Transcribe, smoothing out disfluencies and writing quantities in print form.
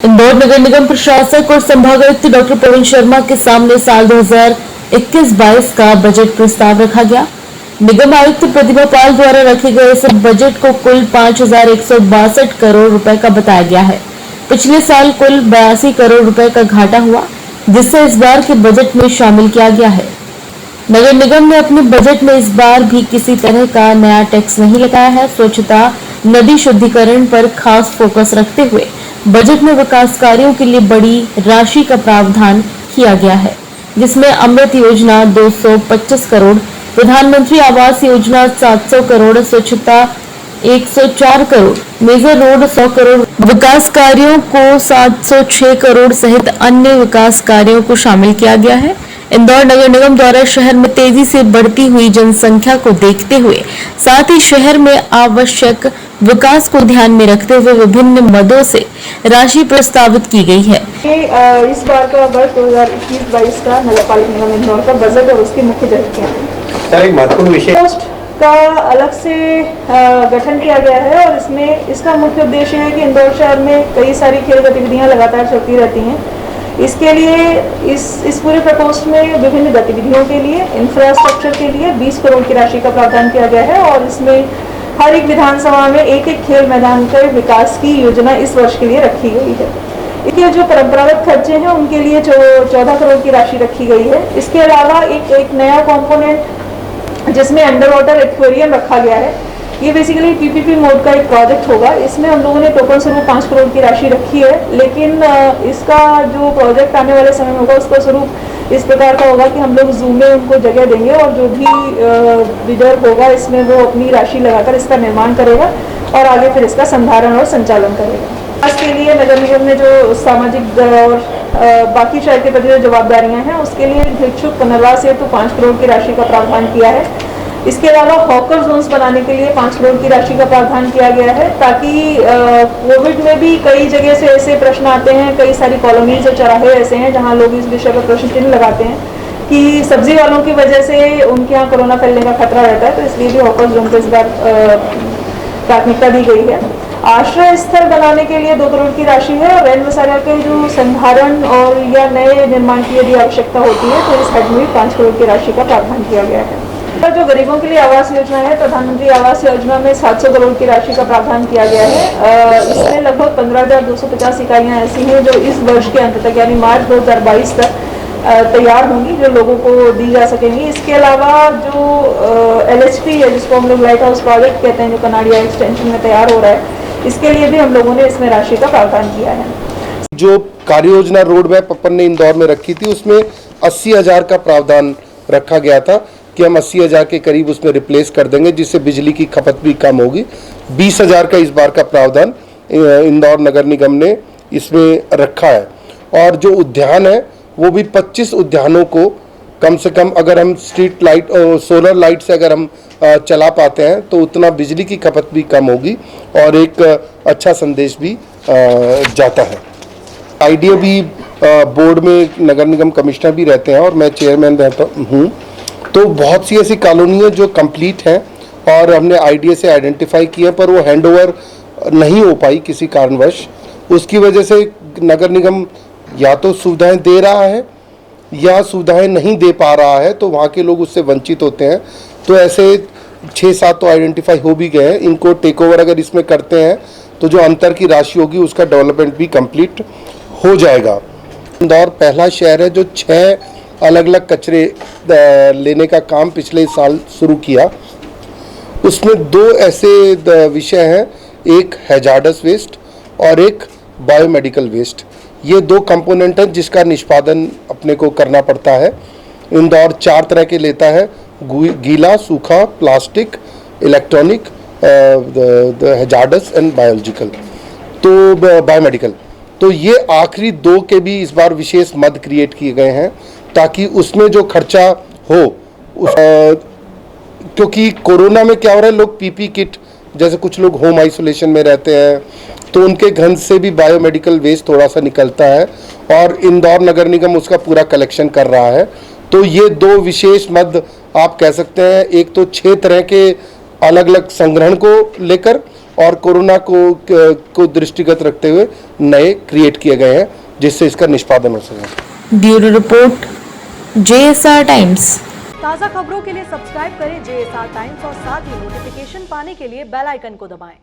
इंदौर नगर निगम प्रशासक और संभागायुक्त डॉक्टर प्रवीण शर्मा के सामने साल 2021-22 का बजट प्रस्ताव रखा गया। निगम आयुक्त प्रतिभा पाल द्वारा रखे गए इस बजट को कुल 5,162 करोड़ रुपए का बताया गया है। पिछले साल कुल 82 करोड़ रुपए का घाटा हुआ, जिससे इस बार के बजट में शामिल किया गया है। नगर निगम ने अपने बजट में इस बार भी किसी तरह का नया टैक्स नहीं लगाया है। स्वच्छता, नदी शुद्धिकरण पर खास फोकस रखते हुए बजट में विकास कार्यों के लिए बड़ी राशि का प्रावधान किया गया है, जिसमें अमृत योजना 225 करोड़, प्रधानमंत्री आवास योजना 700 करोड़, स्वच्छता 104 करोड़, मेजर रोड 100 करोड़, विकास कार्यों को 706 करोड़ सहित अन्य विकास कार्यों को शामिल किया गया है। इंदौर नगर निगम द्वारा शहर में तेजी से बढ़ती हुई जनसंख्या को देखते हुए साथ ही शहर में आवश्यक विकास को ध्यान में रखते हुए विभिन्न मदों से राशि प्रस्तावित की गई है। इस बार का वर्ष 2021-22 का नगर पालिका निगम इंदौर का बजट और उसकी मुख्य तिथियां। एक महत्वपूर्ण विषय का अलग से गठन किया गया है और इसमें इसका मुख्य उद्देश्य है कि इंदौर शहर में कई सारी खेल गतिविधियां लगातार चलती रहती हैं। इसके लिए इस पूरे प्रकोष्ठ में विभिन्न गतिविधियों के लिए, इंफ्रास्ट्रक्चर के लिए 20 करोड़ की राशि का प्रावधान किया गया है और इसमें हर एक विधानसभा में एक खेल मैदान के विकास की योजना इस वर्ष के लिए रखी गई है। इसके जो परंपरागत खर्चे हैं उनके लिए 14 करोड़ की राशि रखी गई है। इसके अलावा एक नया कॉम्पोनेंट जिसमें अंडर वाटर एक्वेरियम रखा गया है। ये बेसिकली पीपीपी मोड का एक प्रोजेक्ट होगा। इसमें हम लोगों ने टोकन स्वरूप 5 करोड़ की राशि रखी है, लेकिन इसका जो प्रोजेक्ट आने वाले समय में होगा उसका स्वरूप इस प्रकार का होगा कि हम लोग जू में उनको जगह देंगे और जो भी बिडर होगा इसमें वो अपनी राशि लगाकर इसका निर्माण करेगा और आगे फिर इसका संधारण और संचालन करेगा। इसके लिए नगर निगम ने जो सामाजिक और बाकी शहर के प्रति जो जवाबदारियां हैं उसके लिए भिक्षुक पुनर्वास हेतु 5 करोड़ की राशि का प्रावधान किया है। इसके अलावा हॉकर जोन्स बनाने के लिए 5 करोड़ की राशि का प्रावधान किया गया है, ताकि कोविड में भी कई जगह से ऐसे प्रश्न आते हैं, कई सारी कॉलोनीज और चौराहे ऐसे हैं जहां लोग इस विषय पर प्रश्न चिन्ह लगाते हैं कि सब्जी वालों की वजह से उनके यहाँ कोरोना फैलने का खतरा रहता है, तो इसलिए भी हॉकर जोन को इस बार प्राथमिकता दी गई है। आश्रय स्थल बनाने के लिए 2 करोड़ की राशि है और रैन बसेरा के जो संधारण और या नए निर्माण की यदि आवश्यकता होती है तो इस हेड में भी 5 करोड़ की राशि का प्रावधान किया गया है। जो गरीबों के लिए आवास योजना है, प्रधानमंत्री आवास योजना में 700 करोड़ की राशि का प्रावधान किया गया है। इसमें लगभग 15,250 इकाइयां ऐसी हैं जो इस वर्ष के अंत तक यानी मार्च 2022 तक तैयार होंगी, जो लोगों को दी जा सकेंगी। इसके अलावा जो LHP है, जिसको हम लोग लाइट हाउस प्रोजेक्ट कहते हैं, जो कनाडिया एक्सटेंशन में तैयार हो रहा है, इसके लिए भी हम लोगों ने इसमें राशि का प्रावधान किया है। जो कार्य योजना रोड मैप अपन ने इंदौर में रखी थी उसमें 80,000 का प्रावधान रखा गया था कि हम 80,000 के करीब उसमें रिप्लेस कर देंगे, जिससे बिजली की खपत भी कम होगी। 20,000 का इस बार का प्रावधान इंदौर नगर निगम ने इसमें रखा है। और जो उद्यान है वो भी 25 उद्यानों को कम से कम अगर हम स्ट्रीट लाइट और सोलर लाइट से अगर हम चला पाते हैं तो उतना बिजली की खपत भी कम होगी और एक अच्छा संदेश भी जाता है। आईडीए भी बोर्ड में नगर निगम कमिश्नर भी रहते हैं और मैं चेयरमैन रहता हूँ। तो बहुत सी ऐसी कॉलोनियाँ जो कंप्लीट हैं और हमने आईडीए से आइडेंटिफाई किए पर वो हैंडओवर नहीं हो पाई किसी कारणवश। उसकी वजह से नगर निगम या तो सुविधाएं दे रहा है या सुविधाएं नहीं दे पा रहा है, तो वहाँ के लोग उससे वंचित होते हैं। तो ऐसे 6-7 तो आइडेंटिफाई हो भी गए हैं। इनको टेक ओवर अगर इसमें करते हैं तो जो अंतर की राशि होगी उसका डेवलपमेंट भी कंप्लीट हो जाएगा। इंदौर पहला शहर है जो 6 अलग अलग कचरे लेने का काम पिछले साल शुरू किया। उसमें 2 ऐसे विषय हैं, एक हैजार्डस वेस्ट और एक बायोमेडिकल वेस्ट। ये 2 कंपोनेंट हैं जिसका निष्पादन अपने को करना पड़ता है। इंदौर 4 तरह के लेता है, गीला, सूखा, plastic, electronic, hazards and biological, तो बायोमेडिकल। तो ये आखिरी 2 के भी इस बार विशेष मद क्रिएट किए गए हैं ताकि उसमें जो खर्चा हो क्योंकि कोरोना में क्या हो रहा है, लोग पीपी किट, जैसे कुछ लोग होम आइसोलेशन में रहते हैं तो उनके घर से भी बायोमेडिकल वेस्ट थोड़ा सा निकलता है और इंदौर नगर निगम उसका पूरा कलेक्शन कर रहा है। तो ये 2 विशेष मद आप कह सकते हैं, एक तो 6 तरह के अलग अलग संग्रहण को लेकर और कोरोना को दृष्टिगत रखते हुए नए क्रिएट किए गए हैं जिससे इसका निष्पादन हो सके। Bureau report, JSR times. ताज़ा खबरों के लिए सब्सक्राइब करें JSR टाइम्स और साथ ही नोटिफिकेशन पाने के लिए बेल आइकन को दबाएं।